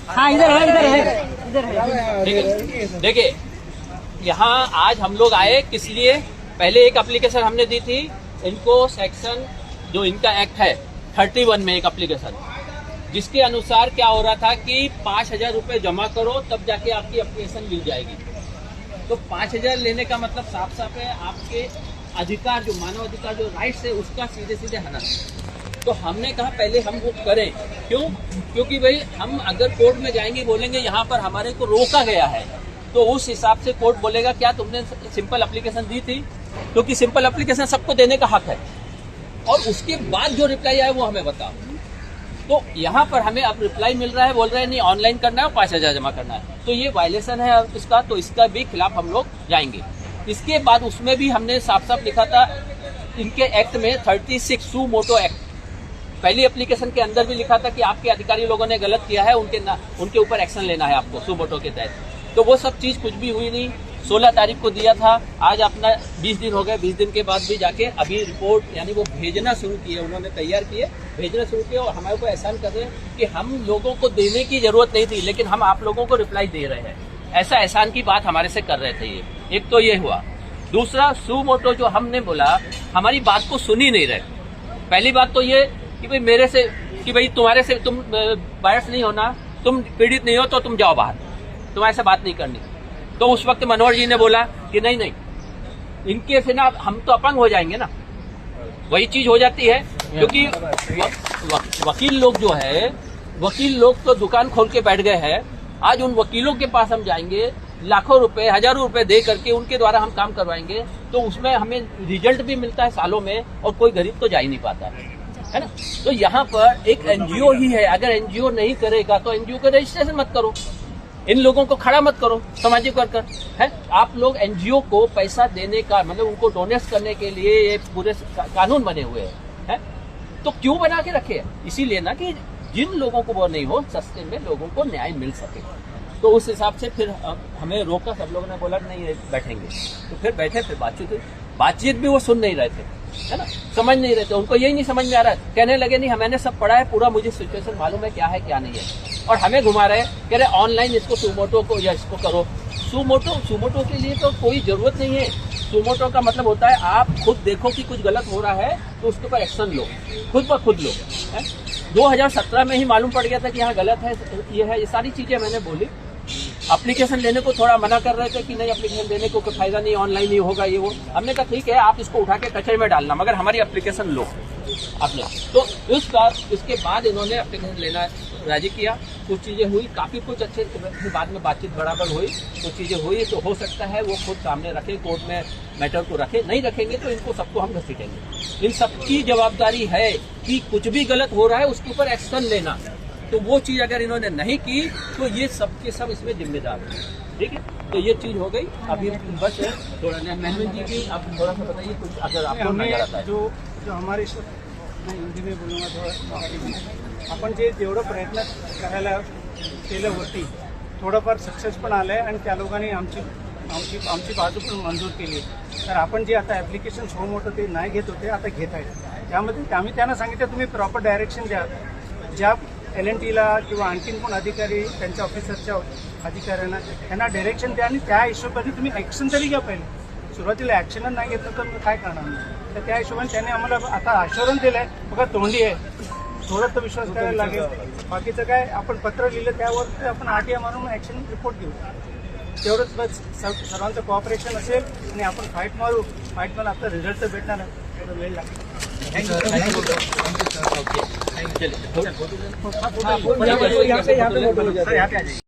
हाँ इधर है। देखिए यहाँ आज हम लोग आए किस लिए, पहले एक एप्लीकेशन हमने दी थी इनको, सेक्शन जो इनका एक्ट है 31 में एक एप्लीकेशन, जिसके अनुसार क्या हो रहा था कि 5,000 रुपये जमा करो तब जाके आपकी एप्लीकेशन मिल जाएगी। तो 5,000 लेने का मतलब साफ साफ है आपके अधिकार, जो मानव अधिकार, जो राइट्स है, उसका सीधे सीधे हनन। तो हमने कहा पहले हम वो करें। क्यों? क्योंकि भाई हम अगर कोर्ट में जाएंगे, बोलेंगे यहाँ पर हमारे को रोका गया है, तो उस हिसाब से कोर्ट बोलेगा क्या तुमने सिंपल एप्लीकेशन दी थी, क्योंकि सिंपल एप्लीकेशन सबको देने का हक है, और उसके बाद जो रिप्लाई आया वो हमें बताओ। तो यहाँ पर हमें अब रिप्लाई मिल रहा है, बोल रहे हैं नहीं ऑनलाइन करना है, 5,000 जमा करना है, तो ये वायलेशन है इसका, तो इसका भी खिलाफ हम लोग जाएंगे। इसके बाद उसमें भी हमने साफ साफ लिखा था इनके एक्ट में 36 सू मोटो एक्ट, पहली एप्लीकेशन के अंदर भी लिखा था कि आपके अधिकारी लोगों ने गलत किया है, उनके ऊपर एक्शन लेना है आपको सू मोटो के तहत। तो वो सब चीज कुछ भी हुई नहीं। 16 तारीख को दिया था, आज अपना 20 दिन हो गए, 20 दिन के बाद भी जाके अभी रिपोर्ट यानी वो भेजना शुरू किए, उन्होंने तैयार किए, भेजना शुरू किए, और हमारे को एहसान कर रहे हैं कि हम लोगों को देने की जरूरत नहीं थी, लेकिन हम आप लोगों को रिप्लाई दे रहे हैं, ऐसा एहसान की बात हमारे से कर रहे थे ये। एक तो ये हुआ। दूसरा, सू मोटो जो हमने बोला, हमारी बात को सुन ही नहीं रहे। पहली बात तो ये कि भाई मेरे से, कि भाई तुम्हारे से तुम बायस नहीं होना, तुम पीड़ित नहीं हो तो तुम जाओ बाहर, तुम्हारे से बात नहीं करनी। तो उस वक्त मनोहर जी ने बोला कि नहीं नहीं, इनके फिर ना हम तो अपंग हो जाएंगे ना, वही चीज हो जाती है। क्योंकि वकील लोग जो है, वकील लोग तो दुकान खोल के बैठ गए हैं। आज उन वकीलों के पास हम जाएंगे, लाखों रुपए, हजारों रुपए दे करके उनके द्वारा हम काम करवाएंगे, तो उसमें हमें रिजल्ट भी मिलता है सालों में, और कोई गरीब तो जा ही नहीं पाता है ना। तो यहाँ पर एक एनजीओ ही है, अगर एनजीओ नहीं करेगा तो एनजीओ का रजिस्ट्रेशन मत करो, इन लोगों को खड़ा मत करो सामाजिक वर्कर है। आप लोग एनजीओ को पैसा देने का मतलब उनको डोनेट करने के लिए ये पूरे कानून बने हुए हैं, तो क्यों बना के रखे? इसीलिए ना कि जिन लोगों को वो नहीं हो, सस्ते में लोगों को न्याय मिल सके। तो उस हिसाब से फिर हमें रोका, सब लोगों ने बोला नहीं बैठेंगे, तो फिर बैठे, फिर बातचीत भी वो सुन नहीं रहे थे, है ना, समझ नहीं रहे थे, उनको यही नहीं समझ में आ रहा है। कहने लगे नहीं मैंने सब पढ़ा है पूरा, मुझे सिचुएशन मालूम है क्या है क्या नहीं है, और हमें घुमा रहे, कह रहे ऑनलाइन इसको सुमोटो को या इसको करो। सुमोटो के लिए तो कोई जरूरत नहीं है। सुमोटो का मतलब होता है आप खुद देखो कि कुछ गलत हो रहा है तो उसके ऊपर एक्शन लो, खुद ब खुद लो। 2017 में ही मालूम पड़ गया था कि यहाँ गलत है, ये सारी चीजें मैंने बोली। एप्लीकेशन लेने को थोड़ा मना कर रहे थे कि नहीं एप्लीकेशन देने को कोई फायदा नहीं, ऑनलाइन ही होगा ये वो। हमने कहा ठीक है आप इसको उठा के कचरे में डालना, मगर हमारी एप्लीकेशन लो आप लोग। तो इसके बाद इन्होंने एप्लीकेशन लेना राजी किया, कुछ चीजें हुई, काफी कुछ अच्छे, बाद में बातचीत बराबर हुई, कुछ चीजें हुई। तो हो सकता है वो खुद सामने रखे, कोर्ट में मैटर को रखे, नहीं रखेंगे तो इनको सबको हम घसीटेंगे। इन सबकी जवाबदारी है कि कुछ भी गलत हो रहा है उसके ऊपर एक्शन लेना। तो वो चीज अगर इन्होंने नहीं की तो ये सबके सब इसमें जिम्मेदार है, ठीक है। तो ये चीज हो गई। अभी बस थोड़ा महमूद जी की आप थोड़ा सा बताइए कुछ अगर आपको नजर आता है। जो हमारे हिंदी में बोलूँगा थोड़ा, आपण जे जेवढं प्रयत्न करायला केलं होती, थोडंफार सक्सेस पण आलं आहे, आणि त्या लोकांनी आमची बाजू पण मंजूर केली। तर आपण जे आता ॲप्लिकेशन सो मोठं ते नाही घेत होते, आता घेत आहेत। त्यामध्ये आम्ही त्यांना सांगितलं तुम्ही प्रॉपर डायरेक्शन द्या, ज्या LNTला किंवा आणखीन कोण अधिकारी त्यांच्या ऑफिसरच्या अधिकाऱ्यांना त्यांना डायरेक्शन द्या, आणि त्या हिशोबाने तुम्ही ॲक्शन तरी घ्या। पहिले सुरुवातीला ॲक्शनच नाही घेतलं तर काय करणार नाही। तर त्या हिशोबाने त्यांनी आम्हाला आता आश्वासन दिलं आहे, बघा तोंडी आहे, थोडं तर विश्वास करायला लागेल। बाकीचं काय आपण पत्र लिहिलं त्यावर आपण RTI मारून ॲक्शन रिपोर्ट घेऊ, तेवढंच बस। सर्वांचं कोऑपरेशन असेल आणि आपण फाईट मारू, फाईट मला आता रिझल्ट तर भेटणार आहे, थोडं वेळ लागेल। Thank you.